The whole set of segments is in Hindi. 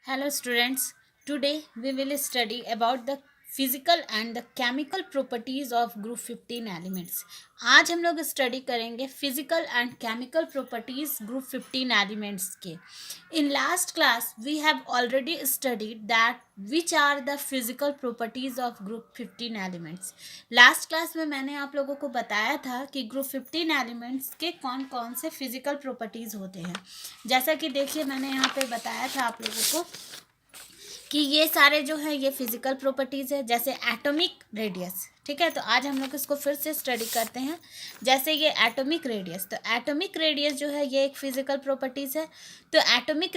Hello students, today we will study about the physical and the chemical properties of group 15 elements. आज हम लोग स्टडी करेंगे physical and chemical properties group 15 elements के. In last class we have already studied that which are the physical properties of group 15 elements. Last class में मैंने आप लोगों को बताया था कि ग्रुप 15 एलिमेंट्स के कौन कौन से फिजिकल प्रॉपर्टीज होते हैं. जैसा कि देखिए मैंने यहाँ पे बताया था आप लोगों को कि ये सारे जो है ये फिजिकल प्रॉपर्टीज़ है, जैसे एटॉमिक रेडियस. ठीक है, तो आज हम लोग इसको फिर से स्टडी करते हैं. जैसे ये एटॉमिक रेडियस, तो एटॉमिक रेडियस जो है ये एक फिजिकल प्रॉपर्टीज़ है. तो एटॉमिक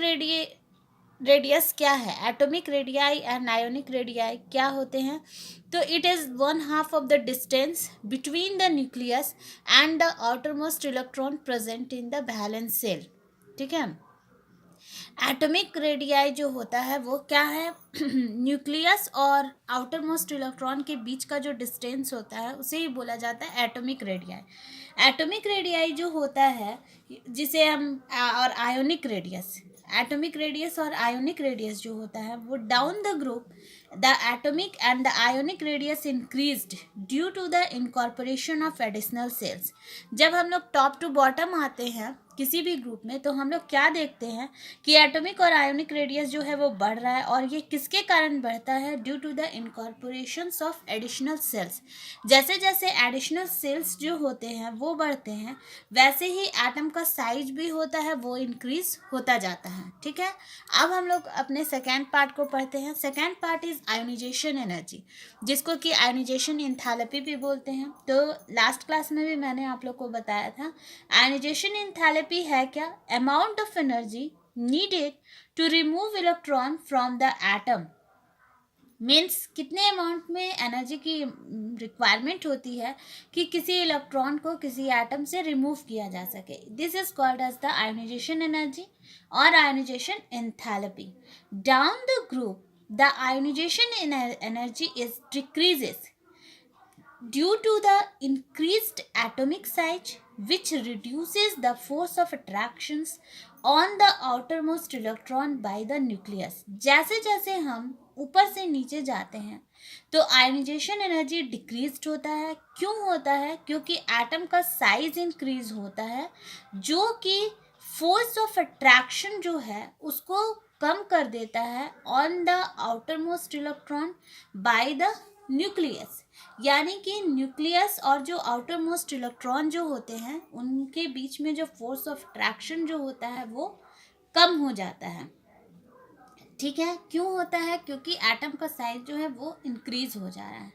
रेडियस क्या है, atomic radii and ionic radii क्या होते हैं. तो it is 1/2 of the distance between the nucleus and the outermost electron present in the valence shell. ठीक है, एटॉमिक रेडियाई जो होता है वो क्या है, न्यूक्लियस और आउटर मोस्ट इलेक्ट्रॉन के बीच का जो डिस्टेंस होता है उसे ही बोला जाता है एटॉमिक रेडियाई. एटॉमिक रेडियाई जो होता है जिसे हम और आयोनिक रेडियस, एटॉमिक रेडियस और आयोनिक रेडियस जो होता है वो down the group the atomic and the ionic radius increased due to the incorporation of additional shells. जब हम लोग टॉप टू बॉटम आते हैं किसी भी ग्रुप में तो हम लोग क्या देखते हैं कि एटॉमिक और आयोनिक रेडियस जो है वो बढ़ रहा है, और ये किसके कारण बढ़ता है, due to the incorporations of additional cells. जैसे जैसे एडिशनल सेल्स जो होते हैं वो बढ़ते हैं वैसे ही एटम का साइज भी होता है वो इंक्रीज होता जाता है. ठीक है, अब हम लोग अपने सेकेंड पार्ट को पढ़ते हैं. Second part is ionization energy, जिसको कि आयोनाइजेशन एंथैल्पी भी बोलते हैं. तो लास्ट क्लास में भी मैंने आप लोग को बताया था आयोनाइजेशन एंथैल्पी है क्या, amount of energy needed to remove electron from the atom. Means कितने अमाउंट में एनर्जी की रिक्वायरमेंट होती है कि किसी इलेक्ट्रॉन को किसी एटम से रिमूव किया जा सके. This is called as the ionisation energy और ionisation enthalpy. Down the group the ionisation energy is decreases due to the increased atomic size, which reduces the force of attractions on the outermost electron by the nucleus. जैसे जैसे हम ऊपर से नीचे जाते हैं तो आयोनाइजेशन एनर्जी डिक्रीज होता है. क्यों होता है, क्योंकि एटम का साइज इंक्रीज होता है जो कि फोर्स ऑफ अट्रैक्शन जो है उसको कम कर देता है on the outer most electron by the nucleus. यानी कि न्यूक्लियस और जो आउटर मोस्ट इलेक्ट्रॉन जो होते हैं उनके बीच में जो फोर्स ऑफ अट्रैक्शन जो होता है वो कम हो जाता है. ठीक है, क्यों होता है, क्योंकि एटम का साइज जो है वो इंक्रीज हो जा रहा है.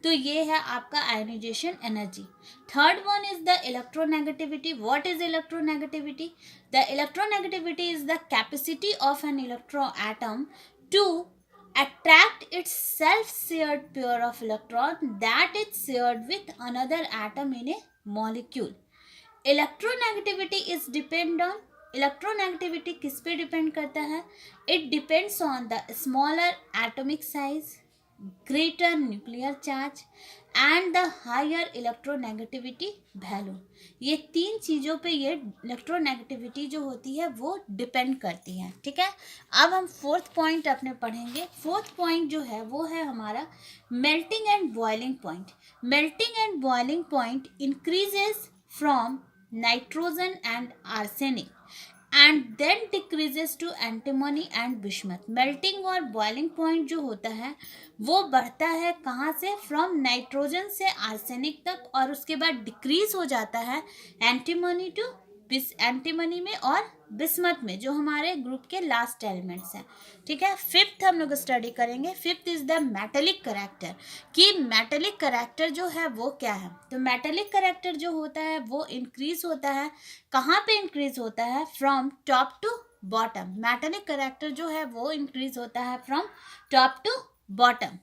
तो ये है आपका ionization energy. Third one is the electronegativity. What is electronegativity? The electronegativity is the capacity of an electro atom to attract its self-shared pair of electron that is shared with another atom in a molecule. Electronegativity is depend on, इलेक्ट्रोनेगेटिविटी किस पे डिपेंड करता है, it depends on the smaller atomic size, greater nuclear charge and the higher electronegativity value. ये तीन चीज़ों पे ये इलेक्ट्रोनेगेटिविटी जो होती है वो डिपेंड करती है. ठीक है, अब हम फोर्थ पॉइंट अपने पढ़ेंगे. फोर्थ पॉइंट जो है वो है हमारा melting and boiling point. Melting and boiling point increases from nitrogen and arsenic and then decreases to antimony and bismuth. Melting और बॉइलिंग पॉइंट जो होता है वो बढ़ता है कहाँ से, फ्रॉम नाइट्रोजन से आर्सेनिक तक, और उसके बाद डिक्रीज हो जाता है एंटीमनी टू एंटीमनी में और बिस्मथ में, जो हमारे ग्रुप के लास्ट एलिमेंट्स हैं. ठीक है, फिफ्थ हम लोग स्टडी करेंगे. Fifth is the metallic character, कि मेटेलिक करेक्टर जो है वो क्या है. तो मेटेलिक करेक्टर जो होता है वो इंक्रीज होता है, कहाँ पे इंक्रीज होता है, from top to bottom. Metallic character जो है वो इंक्रीज होता है फ्रॉम टॉप टू बॉटम.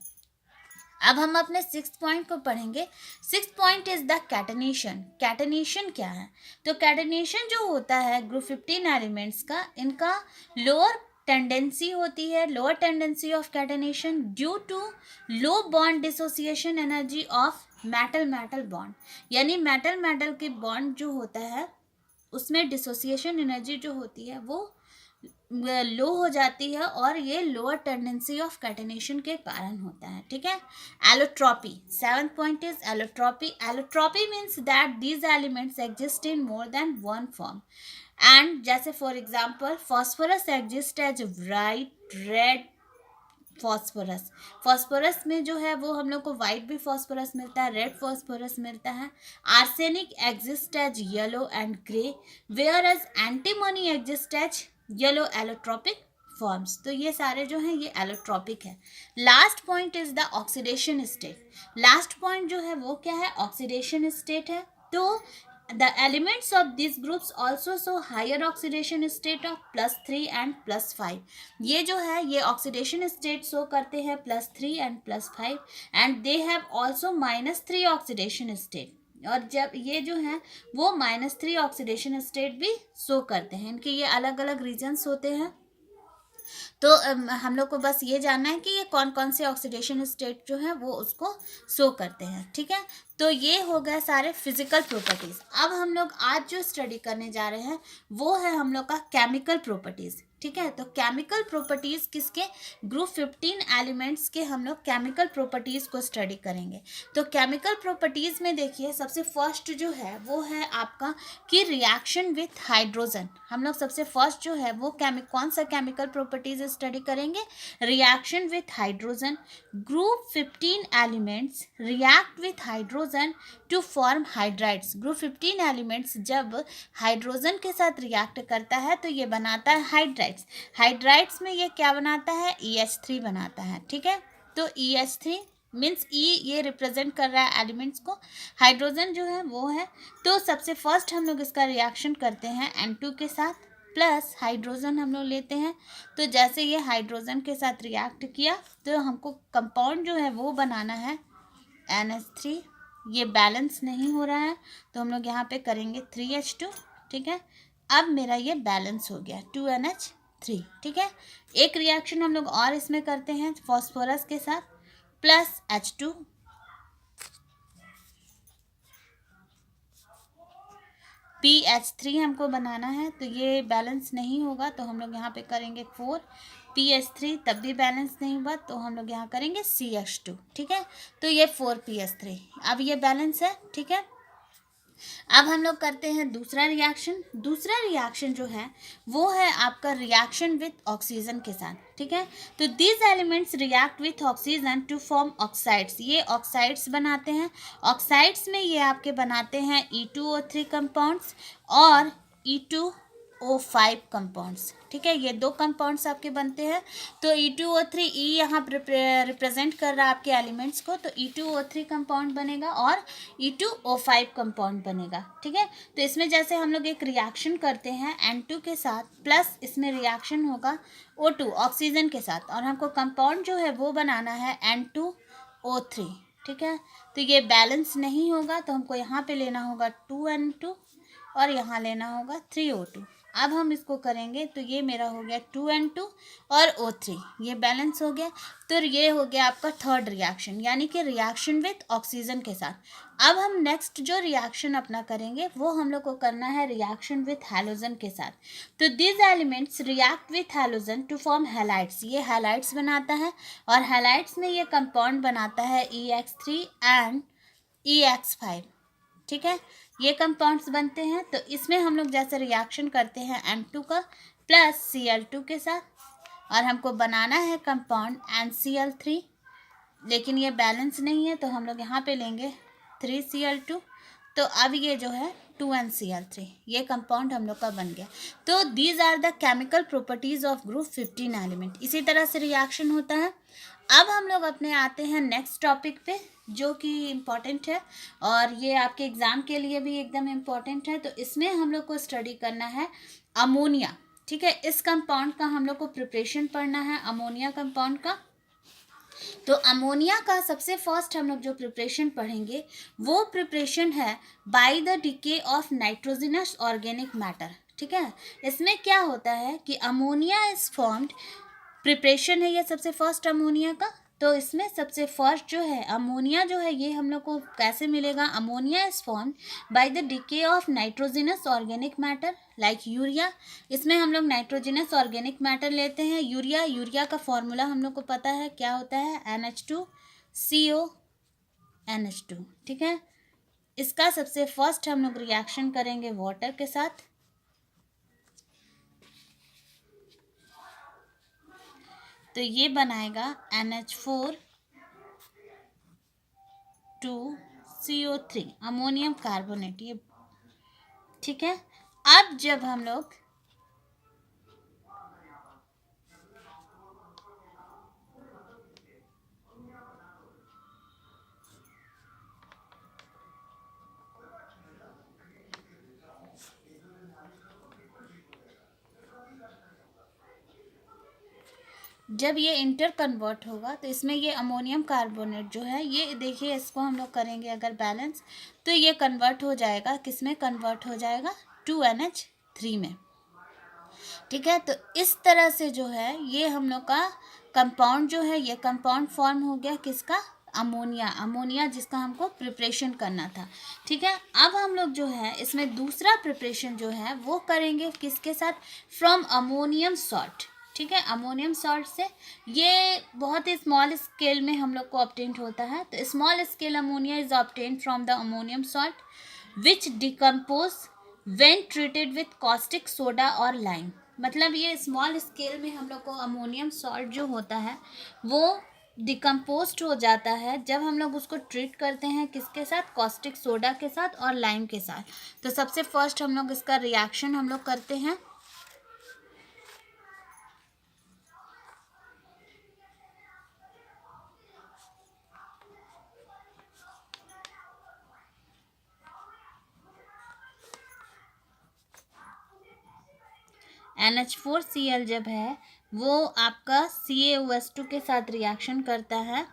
अब हम अपने सिक्स पॉइंट को पढ़ेंगे. Six point is the catenation. Catenation क्या है, तो कैटेनेशन जो होता है ग्रुप 15 एलिमेंट्स का, इनका लोअर टेंडेंसी होती है, lower tendency of catenation due to low bond dissociation energy of metal metal bond. यानी मेटल मेटल के बॉन्ड जो होता है उसमें डिसोसिएशन एनर्जी जो होती है वो लो हो जाती है और ये लोअर टेंडेंसी ऑफ कैटेनेशन के कारण होता है, ठीक है। Allotropy, seventh point is allotropy. Allotropy means that these elements exist in more than one form and जैसे for example phosphorus exist as bright red phosphorus. Phosphorus में जो है वो हम लोग को वाइट भी फॉस्फोरस मिलता है, रेड फॉस्फोरस मिलता है। Arsenic exist as yellow and grey, whereas antimony exist as yellow allotropic forms. तो ये सारे जो हैं ये एलोट्रॉपिक है। Last point is the oxidation state. Last point जो है वो क्या है, ऑक्सीडेशन स्टेट है। तो the elements of these groups also show higher oxidation state of +3 and +5। ये जो है ये ऑक्सीडेशन स्टेट शो करते हैं +3 and +5 and they have also -3 oxidation state. और जब ये जो है वो -3 ऑक्सीडेशन स्टेट भी शो करते हैं। इनके ये अलग अलग रीजन्स होते हैं। तो हम लोग को बस ये जानना है कि ये कौन कौन से ऑक्सीडेशन स्टेट जो है वो उसको शो करते हैं, ठीक है। तो ये हो गए सारे फिजिकल प्रॉपर्टीज। अब हम लोग आज जो स्टडी करने जा रहे हैं वो है हम लोग का केमिकल प्रॉपर्टीज, ठीक है। तो केमिकल प्रॉपर्टीज किसके, ग्रुप 15 एलिमेंट्स के हम लोग केमिकल प्रॉपर्टीज को स्टडी करेंगे। तो केमिकल प्रॉपर्टीज में देखिए सबसे फर्स्ट जो है वो है आपका कि रिएक्शन विथ हाइड्रोजन। हम लोग सबसे फर्स्ट जो है वो कौन सा केमिकल प्रॉपर्टीज स्टडी करेंगे, reaction with hydrogen. Group 15 elements react with hydrogen to form hydrides. Group 15 elements जब हाइड्रोजन के साथ रिएक्ट करता है तो ये बनाता है हाइड्राइड्स। हाइड्राइड्स में ये क्या बनाता है, EH3 बनाता है, ठीक है। तो EH3 मीन्स E ये रिप्रेजेंट कर रहा है एलिमेंट्स को, हाइड्रोजन जो है वो है। तो सबसे फर्स्ट हम लोग इसका रिएक्शन करते हैं N2 के साथ प्लस हाइड्रोजन हम लोग लेते हैं। तो जैसे ये हाइड्रोजन के साथ रिएक्ट किया तो हमको कंपाउंड जो है वो बनाना है NH3। ये बैलेंस नहीं हो रहा है तो हम लोग यहाँ पे करेंगे 3H2, ठीक है। अब मेरा ये बैलेंस हो गया 2NH3, ठीक है। एक रिएक्शन हम लोग और इसमें करते हैं फॉस्फोरस के साथ प्लस H2, PH3 हमको बनाना है तो ये बैलेंस नहीं होगा तो हम लोग यहाँ पे करेंगे 4 PH3, तब भी बैलेंस नहीं हुआ तो हम लोग यहाँ करेंगे CH2, ठीक है। तो ये 4 PH3 अब ये बैलेंस है, ठीक है। अब हम लोग करते हैं दूसरा रिएक्शन। दूसरा रिएक्शन जो है वो है आपका रिएक्शन विथ ऑक्सीजन के साथ, ठीक है। तो these elements react with oxygen to form oxides. ये ऑक्साइड्स बनाते हैं। ऑक्साइड्स में ये आपके बनाते हैं E2O3 कंपाउंड्स और E2O5 कंपाउंड्स, ठीक है। ये दो कंपाउंड्स आपके बनते हैं। तो E2O3 E यहाँ रिप्रेजेंट कर रहा है आपके एलिमेंट्स को, तो E2O3 कंपाउंड बनेगा और E2O5 कंपाउंड बनेगा, ठीक है। तो इसमें जैसे हम लोग एक रिएक्शन करते हैं N2 के साथ प्लस इसमें रिएक्शन होगा O2 ऑक्सीजन के साथ और हमको कंपाउंड जो है वो बनाना है N2O3, ठीक है। तो ये बैलेंस नहीं होगा तो हमको यहाँ पे लेना होगा 2N2 और यहाँ लेना होगा 3O2। अब हम इसको करेंगे तो ये मेरा हो गया 2N2 और O3, ये बैलेंस हो गया। तो ये हो गया आपका थर्ड रिएक्शन यानी कि रिएक्शन विथ ऑक्सीजन के साथ। अब हम नेक्स्ट जो रिएक्शन अपना करेंगे वो हम लोग को करना है रिएक्शन विथ हैलोजन के साथ। तो this elements react with halogen to form halides. ये हैलाइड्स बनाता है और हैलाइड्स में ये कंपाउंड बनाता है EX3 एंड EX5, ठीक है। ये कंपाउंड्स बनते हैं। तो इसमें हम लोग जैसे रिएक्शन करते हैं N2 का प्लस Cl2 के साथ और हमको बनाना है कंपाउंड NCl3, लेकिन ये बैलेंस नहीं है तो हम लोग यहाँ पे लेंगे 3Cl2। तो अब ये जो है 2NCl3 ये कंपाउंड हम लोग का बन गया। तो these are the chemical properties of group 15 element. इसी तरह से रिएक्शन होता है। अब हम लोग अपने आते हैं नेक्स्ट टॉपिक पे जो कि इम्पॉर्टेंट है और ये आपके एग्ज़ाम के लिए भी एकदम इम्पॉर्टेंट है। तो इसमें हम लोग को स्टडी करना है अमोनिया, ठीक है। इस कंपाउंड का हम लोग को प्रिपरेशन पढ़ना है अमोनिया कंपाउंड का। तो अमोनिया का सबसे फर्स्ट हम लोग जो प्रिपरेशन पढ़ेंगे वो प्रिपरेशन है by the decay of nitrogenous organic matter, ठीक है। इसमें क्या होता है कि अमोनिया इज फॉर्म्ड, प्रिपरेशन है ये सबसे फर्स्ट अमोनिया का। तो इसमें सबसे फर्स्ट जो है अमोनिया जो है, ये हम लोग को कैसे मिलेगा? Ammonia is form by the decay of nitrogenous organic matter like urea. इसमें हम लोग नाइट्रोजिनस ऑर्गेनिक मैटर लेते हैं। यूरिया का फॉर्मूला हम लोग को पता है, क्या होता है? NH2CO NH2, ठीक है। इसका सबसे फर्स्ट हम लोग रिएक्शन करेंगे वाटर के साथ, तो ये बनाएगा NH4 2CO3 अमोनियम कार्बोनेट, ये ठीक है। अब जब हम लोग जब ये इंटर कन्वर्ट होगा तो इसमें ये अमोनियम कार्बोनेट जो है, ये देखिए इसको हम लोग करेंगे अगर बैलेंस, तो ये कन्वर्ट हो जाएगा, किस में कन्वर्ट हो जाएगा? 2NH3 में, ठीक है। तो इस तरह से जो है ये हम लोग का कंपाउंड जो है, ये कंपाउंड फॉर्म हो गया किसका? अमोनिया जिसका हमको प्रिपरेशन करना था, ठीक है। अब हम लोग जो है इसमें दूसरा प्रिपरेशन जो है वो करेंगे किसके साथ? फ्रॉम अमोनियम सॉल्ट, ठीक है। अमोनियम सॉल्ट से ये बहुत ही स्मॉल स्केल में हम लोग को ऑब्टेन होता है। तो small scale ammonia is obtain from the ammonium salt which decompose when treated with caustic soda और लाइम। मतलब ये स्मॉल स्केल में हम लोग को अमोनियम सॉल्ट जो होता है वो डिकम्पोज्ड हो जाता है जब हम लोग उसको ट्रीट करते हैं किसके साथ? कॉस्टिक सोडा के साथ और लाइम के साथ। तो सबसे फर्स्ट हम लोग इसका रिएक्शन हम लोग करते हैं। NH4Cl जब है वो आपका CaOH2 के साथ रिएक्शन करता है,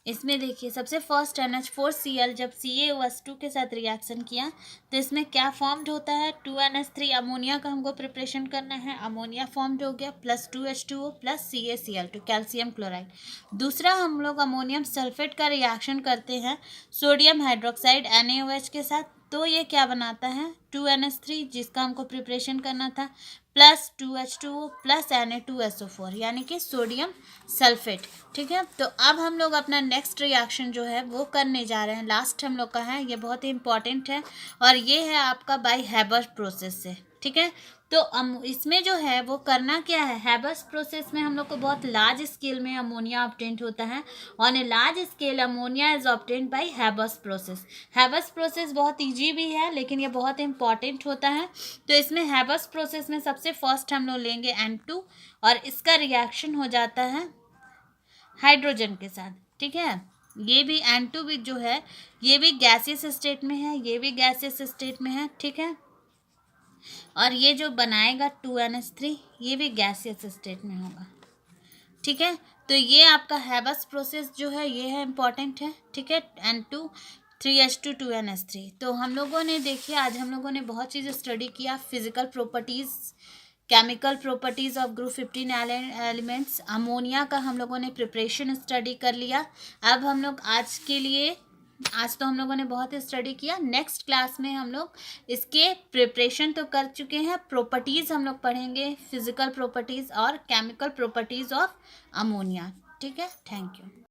इसमें देखिए सबसे फर्स्ट NH4Cl जब CaOH2 के साथ रिएक्शन किया तो इसमें क्या फॉर्म्ड होता है? 2NH3 अमोनिया का हमको प्रिपरेशन करना है, अमोनिया फॉर्म्ड हो गया plus 2H2O plus CaCl2 calcium chloride. दूसरा हम लोग अमोनियम सल्फेट का रिएक्शन करते हैं सोडियम हाइड्रोक्साइड NaOH के साथ, तो ये क्या बनाता है? 2NH3 जिसका हमको प्रिपरेशन करना था प्लस 2H2O प्लस Na2SO4 यानी कि सोडियम सल्फेट, ठीक है। तो अब हम लोग अपना नेक्स्ट रिएक्शन जो है वो करने जा रहे हैं, लास्ट हम लोग का है, ये बहुत ही इंपॉर्टेंट है और ये है आपका बाय हैबर प्रोसेस से, ठीक है। तो इसमें जो है वो करना क्या है? हैबर्स प्रोसेस में हम लोग को बहुत लार्ज स्केल में अमोनिया ऑब्टेन होता है। On a large scale ammonia is obtain bye Haber's process. Haber's process बहुत इजी भी है लेकिन ये बहुत इंपॉर्टेंट होता है। तो इसमें हैबर्स प्रोसेस में सबसे फर्स्ट हम लोग लेंगे N2 और इसका रिएक्शन हो जाता है हाइड्रोजन के साथ, ठीक है। ये भी N2 भी जो है ये भी गैसियस स्टेट में है, ये भी गैसियस स्टेट में है, ठीक है। और ये जो बनाएगा 2NH3 ये भी गैसियस स्टेट में होगा, ठीक है। तो ये आपका हैबस प्रोसेस जो है ये है इम्पॉर्टेंट है, ठीक है। N2 3H2 2NH3। तो हम लोगों ने देखिए आज हम लोगों ने बहुत चीज़ स्टडी किया, physical properties, chemical properties of group 15 elements, ammonia का हम लोगों ने प्रिपरेशन स्टडी कर लिया। अब हम लोग आज तो हम लोगों ने बहुत स्टडी किया, नेक्स्ट क्लास में हम लोग इसके प्रिपरेशन तो कर चुके हैं, प्रॉपर्टीज़ हम लोग पढ़ेंगे, फिजिकल प्रॉपर्टीज़ और केमिकल प्रॉपर्टीज़ ऑफ अमोनिया, ठीक है। Thank you.